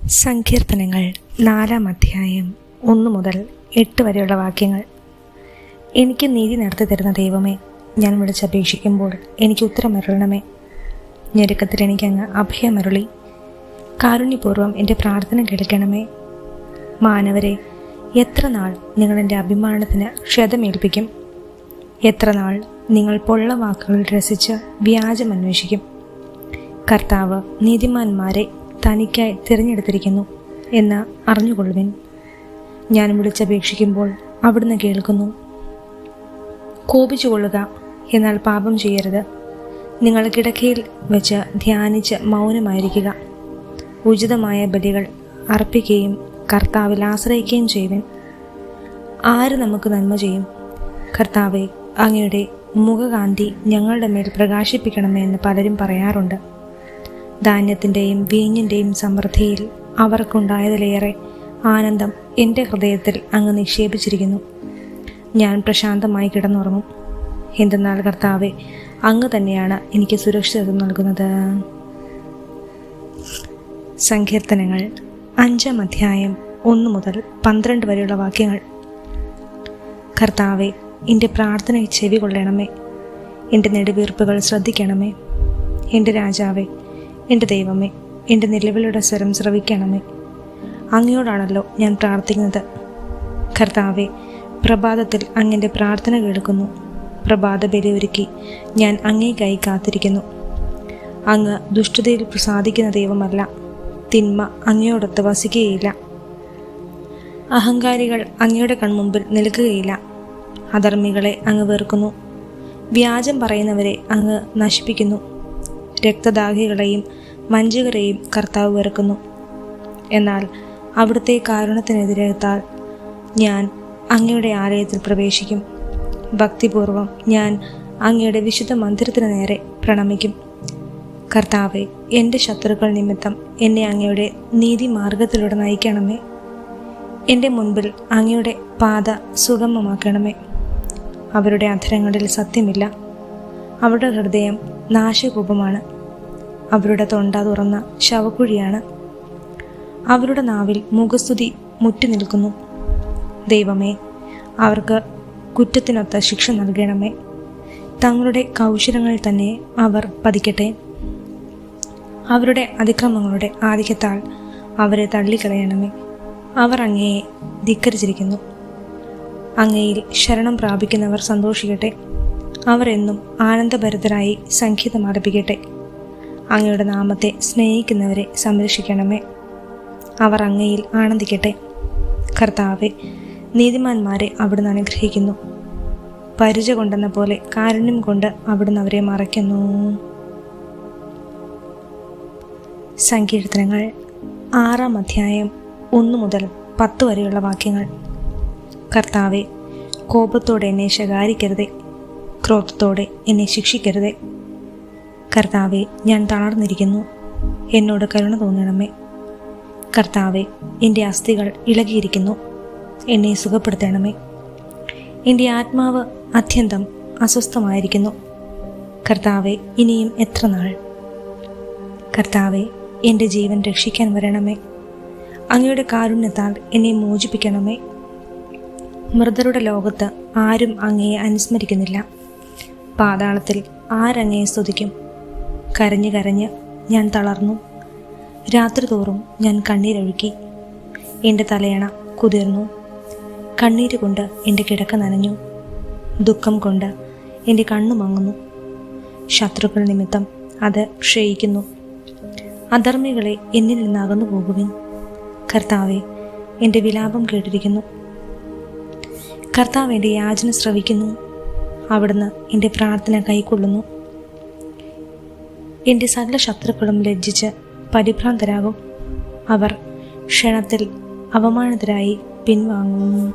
സങ്കീർത്തനങ്ങൾ 4-ാം അധ്യായം 1 മുതൽ 8 വരെയുള്ള വാക്യങ്ങൾ. എനിക്ക് നീതി നടത്തി തരുന്ന ദൈവമേ, ഞാൻ വിളിച്ചപേക്ഷിക്കുമ്പോൾ എനിക്ക് ഉത്തരമരുളണമേ. ഞെരുക്കത്തിൽ എനിക്കങ്ങ് അഭയമരുളി. കാരുണ്യപൂർവ്വം എൻ്റെ പ്രാർത്ഥന കേൾക്കണമേ. മാനവരെ, എത്ര നാൾ നിങ്ങൾ എൻ്റെ അഭിമാനത്തിന് ക്ഷതമേൽപ്പിക്കും? എത്ര നാൾ നിങ്ങൾ പൊള്ള വാക്കുകൾ രസിച്ച് വ്യാജം അന്വേഷിക്കും? കർത്താവ് നീതിമാന്മാരെ തനിക്കായി തിരഞ്ഞെടുത്തിരിക്കുന്നു എന്ന് അറിഞ്ഞുകൊള്ളുവിൻ. ഞാൻ വിളിച്ചപേക്ഷിക്കുമ്പോൾ അവിടുന്ന് കേൾക്കുന്നു. കോപിച്ചുകൊള്ളുക, എന്നാൽ പാപം ചെയ്യരുത്. നിങ്ങൾ കിടക്കയിൽ വെച്ച് ധ്യാനിച്ച് മൗനമായിരിക്കുക. ഉചിതമായ ബലികൾ അർപ്പിക്കുകയും കർത്താവിൽ ആശ്രയിക്കുകയും ചെയ്യുവിൻ. ആര് നമുക്ക് നന്മ ചെയ്യും? കർത്താവെ, അങ്ങയുടെ മുഖകാന്തി ഞങ്ങളുടെ മേൽ പ്രകാശിപ്പിക്കണമേ എന്ന് പലരും പറയാറുണ്ട്. ധാന്യത്തിൻ്റെയും വീഞ്ഞിൻ്റെയും സമൃദ്ധിയിൽ അവർക്കുണ്ടായതിലേറെ ആനന്ദം എൻ്റെ ഹൃദയത്തിൽ അങ്ങ് നിക്ഷേപിച്ചിരിക്കുന്നു. ഞാൻ പ്രശാന്തമായി കിടന്നുറങ്ങും. എന്തെന്നാൽ കർത്താവെ, അങ്ങ് തന്നെയാണ് എനിക്ക് സുരക്ഷിതത്വം നൽകുന്നത്. സങ്കീർത്തനങ്ങൾ 5-ാം അധ്യായം 1 മുതൽ 12 വരെയുള്ള വാക്യങ്ങൾ. കർത്താവെ, എൻ്റെ പ്രാർത്ഥനയെ ചെവി കൊള്ളണമേ. എൻ്റെ നെടുവീർപ്പുകൾ ശ്രദ്ധിക്കണമേ. എൻ്റെ രാജാവേ, എൻ്റെ ദൈവമേ, എൻ്റെ നിലവിളിയുടെ സ്വരം ശ്രവിക്കണമേ. അങ്ങയോടാണല്ലോ ഞാൻ പ്രാർത്ഥിക്കുന്നത്. കർത്താവെ, പ്രഭാതത്തിൽ അങ്ങൻ്റെ പ്രാർത്ഥന കേൾക്കുന്നു. പ്രഭാത ബലി ഒരുക്കി ഞാൻ അങ്ങേക്കായി കാത്തിരിക്കുന്നു. അങ്ങ് ദുഷ്ടതയിൽ പ്രസാദിക്കുന്ന ദൈവമല്ല. തിന്മ അങ്ങയോടൊത്ത് വസിക്കുകയില്ല. അഹങ്കാരികൾ അങ്ങയുടെ കൺമുമ്പിൽ നിൽക്കുകയില്ല. അധർമ്മികളെ അങ്ങ് വെറുക്കുന്നു. വ്യാജം പറയുന്നവരെ അങ്ങ് നശിപ്പിക്കുന്നു. രക്തദാഹികളെയും വഞ്ചകരെയും കർത്താവ് വെറുക്കുന്നു. എന്നാൽ അവിടുത്തെ കാരുണ്യത്തിനെതിരേറ്റാൽ ഞാൻ അങ്ങയുടെ ആലയത്തിൽ പ്രവേശിക്കും. ഭക്തിപൂർവം ഞാൻ അങ്ങയുടെ വിശുദ്ധ മന്ദിരത്തിന് നേരെ പ്രണമിക്കും. കർത്താവെ, എൻ്റെ ശത്രുക്കൾ നിമിത്തം എന്നെ അങ്ങയുടെ നീതിമാർഗത്തിലൂടെ നയിക്കണമേ. എൻ്റെ മുൻപിൽ അങ്ങയുടെ പാത സുഗമമാക്കണമേ. അവരുടെ അധരങ്ങളിൽ സത്യമില്ല. അവരുടെ ഹൃദയം നാശകൂപമാണ്. അവരുടെ തൊണ്ട തുറന്ന ശവക്കുഴിയാണ്. അവരുടെ നാവിൽ മുഖസ്തുതി മുറ്റി നിൽക്കുന്നു. ദൈവമേ, അവർക്ക് കുറ്റത്തിനൊത്ത ശിക്ഷ നൽകണമേ. തങ്ങളുടെ കൗശലങ്ങളിൽ തന്നെ അവർ പതിക്കട്ടെ. അവരുടെ അതിക്രമങ്ങളുടെ ആധിക്യത്താൽ അവരെ തള്ളിക്കളയണമേ. അവർ അങ്ങയെ ധിക്കരിച്ചിരിക്കുന്നു. അങ്ങയിൽ ശരണം പ്രാപിക്കുന്നവർ സന്തോഷിക്കട്ടെ. അവർ എന്നും ആനന്ദഭരിതരായി സംഗീതം ആലപിക്കട്ടെ. അങ്ങയുടെ നാമത്തെ സ്നേഹിക്കുന്നവരെ സംരക്ഷിക്കണമേ. അവർ അങ്ങയിൽ ആനന്ദിക്കട്ടെ. കർത്താവെ, നീതിമാന്മാരെ അവിടുന്ന് അനുഗ്രഹിക്കുന്നു. പരിച കൊണ്ടെന്ന പോലെ കാരുണ്യം കൊണ്ട് അവിടുന്ന് അവരെ മറയ്ക്കുന്നു. സങ്കീർത്തനങ്ങൾ 6-ാം അധ്യായം 1 മുതൽ 10 വരെയുള്ള വാക്യങ്ങൾ. കർത്താവെ, കോപത്തോടെ എന്നെ ശകാരിക്കരുതേ. ക്രോധത്തോടെ എന്നെ ശിക്ഷിക്കരുതേ. കർത്താവെ, ഞാൻ തളർന്നിരിക്കുന്നു. എന്നോട് കരുണ തോന്നണമേ. കർത്താവെ, എൻ്റെ അസ്ഥികൾ ഇളകിയിരിക്കുന്നു. എന്നെ സുഖപ്പെടുത്തണമേ. എൻ്റെ ആത്മാവ് അത്യന്തം അസ്വസ്ഥമായിരിക്കുന്നു. കർത്താവെ, ഇനിയും എത്ര നാൾ? കർത്താവെ, എൻ്റെ ജീവൻ രക്ഷിക്കാൻ വരണമേ. അങ്ങയുടെ കാരുണ്യത്താൽ എന്നെ മോചിപ്പിക്കണമേ. മൃതരുടെ ലോകത്ത് ആരും അങ്ങയെ അനുസ്മരിക്കുന്നില്ല. പാതാളത്തിൽ ആരങ്ങയെ സ്തുതിക്കും? കരഞ്ഞ് കരഞ്ഞ് ഞാൻ തളർന്നു. രാത്രി തോറും ഞാൻ കണ്ണീരൊഴുക്കി. എൻ്റെ തലയണ കുതിർന്നു. കണ്ണീര് കൊണ്ട് എൻ്റെ കിടക്ക നനഞ്ഞു. ദുഃഖം കൊണ്ട് എൻ്റെ കണ്ണു മങ്ങുന്നു. ശത്രുക്കൾ നിമിത്തം അത് ക്ഷയിക്കുന്നു. അധർമ്മികളെ എന്നിൽ നിന്നകന്നു പോകുവിൻ. കർത്താവെ, എൻ്റെ വിലാപം കേട്ടിരിക്കുന്നു. കർത്താവ് എൻ്റെ യാചന ശ്രവിക്കുന്നു. അവിടുന്ന് എൻ്റെ പ്രാർത്ഥന കൈക്കൊള്ളുന്നു. എൻ്റെ സകല ശത്രുക്കളും ലജ്ജിച്ച് പരിഭ്രാന്തരാകും. അവർ ക്ഷണത്തിൽ അപമാനിതരായി പിൻവാങ്ങും.